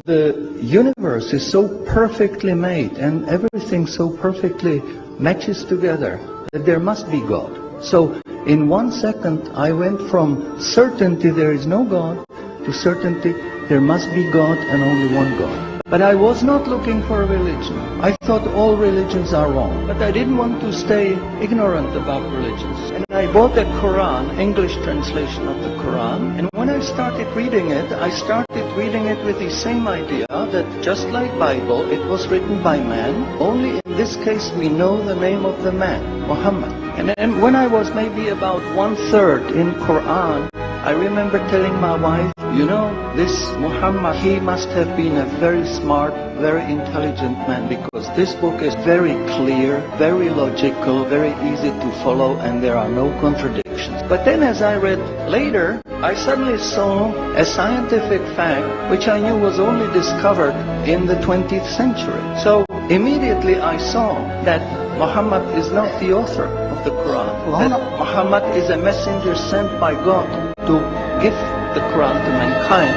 The universe is so perfectly made and everything so perfectly matches together that there must be God. So in 1 second I went from certainty there is no God to certainty there must be God and only one God. But I was not looking for a religion. I thought all religions are wrong. But I didn't want to stay ignorant about religions. And I bought the Quran, English translation of the Quran. And when I started reading it, I started reading it with the same idea that just like Bible, it was written by man. Only in this case we know the name of the man, Muhammad. And then when I was maybe about 1/3 in Quran, I remember telling my wife, you know, this Muhammad, he must have been a very smart, very intelligent man, because this book is very clear, very logical, very easy to follow, and there are no contradictions. But then as I read later, I suddenly saw a scientific fact which I knew was only discovered in the 20th century. So immediately I saw that Muhammad is not the author of the Quran, that Muhammad is a messenger sent by God to give the Quran to mankind.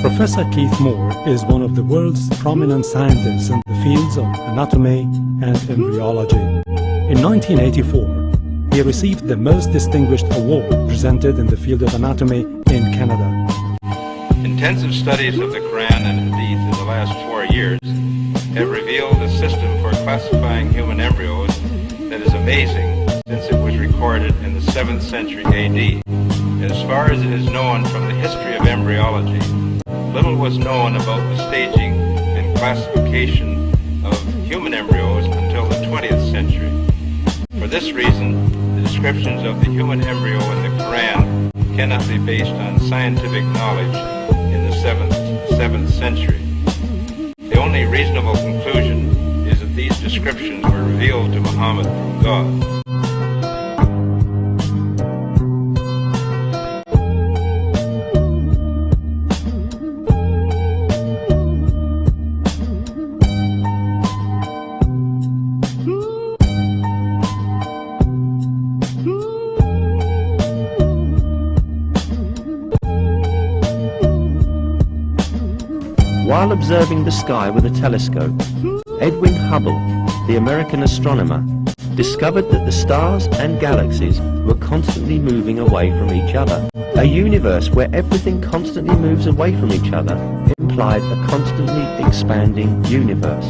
Professor Keith Moore is one of the world's prominent scientists in the fields of anatomy and embryology. In 1984, he received the most distinguished award presented in the field of anatomy in Canada. Intensive studies of the Quran and Hadith in the last 4 years have revealed a system for classifying human embryos that is amazing, since it was recorded in the 7th century AD. As far as it is known from the history of embryology, little was known about the staging and classification of human embryos until the 20th century. For this reason, the descriptions of the human embryo in the Quran cannot be based on scientific knowledge in the 7th century. The only reasonable conclusion is that these descriptions were revealed to Muhammad from God. While observing the sky with a telescope, Edwin Hubble, the American astronomer, discovered that the stars and galaxies were constantly moving away from each other. A universe where everything constantly moves away from each other implied a constantly expanding universe.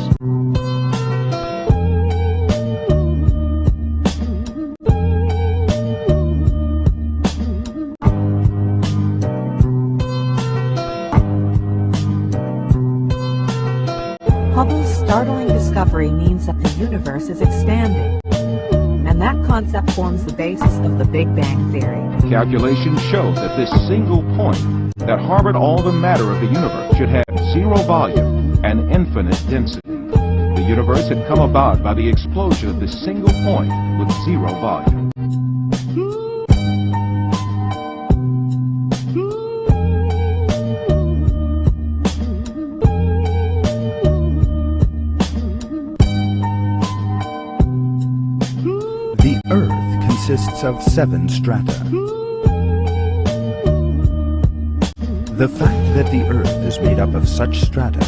Hubble's startling discovery means that the universe is expanding, and that concept forms the basis of the Big Bang Theory. Calculations show that this single point that harbored all the matter of the universe should have zero volume and infinite density. The universe had come about by the explosion of this single point with zero volume. The Earth consists of 7 strata. The fact that the Earth is made up of such strata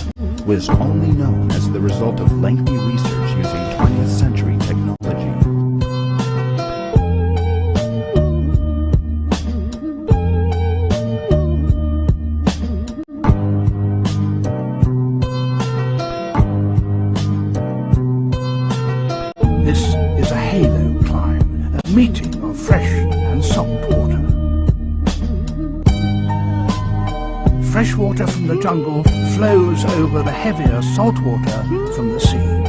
was only known as the result of lengthy research using 20th century technology. This is a halo climb, a meeting of fresh and salt water. Fresh water from the jungle flows over the heavier salt water from the sea.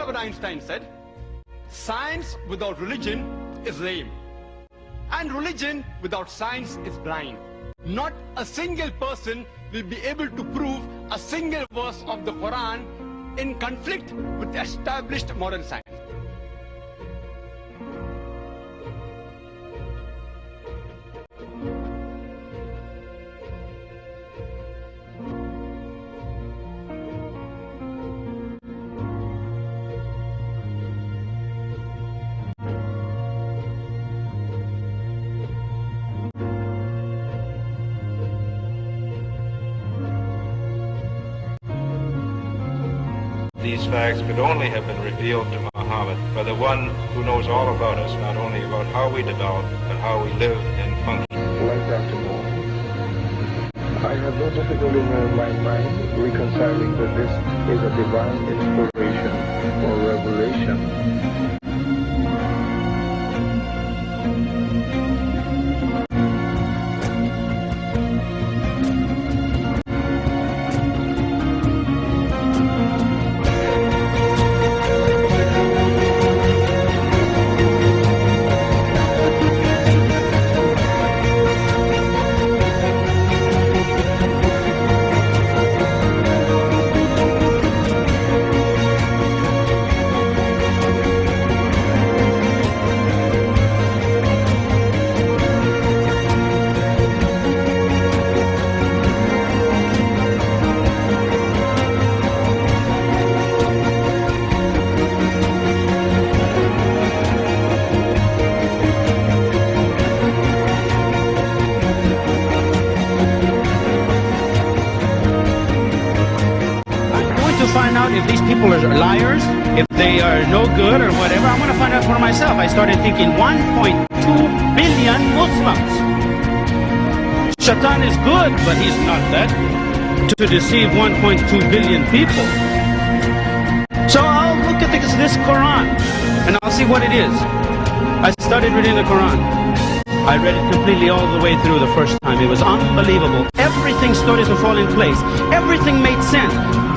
Albert Einstein said, science without religion is lame, and religion without science is blind. Not a single person will be able to prove a single verse of the Quran in conflict with established modern science. These facts could only have been revealed to Muhammad by the one who knows all about us, not only about how we develop, but how we live and function. Like Dr. Moore, I have no difficulty in my mind reconciling that this is a divine inspiration or revelation. Find out if these people are liars, if they are no good or whatever. I want to find out for myself. I started thinking 1.2 billion Muslims. Shaitan is good, but he's not that to deceive 1.2 billion people. So I'll look at this Quran and I'll see what it is. I started reading the Quran. I read it completely all the way through the first time. It was unbelievable. Everything started to fall in place. Everything made sense.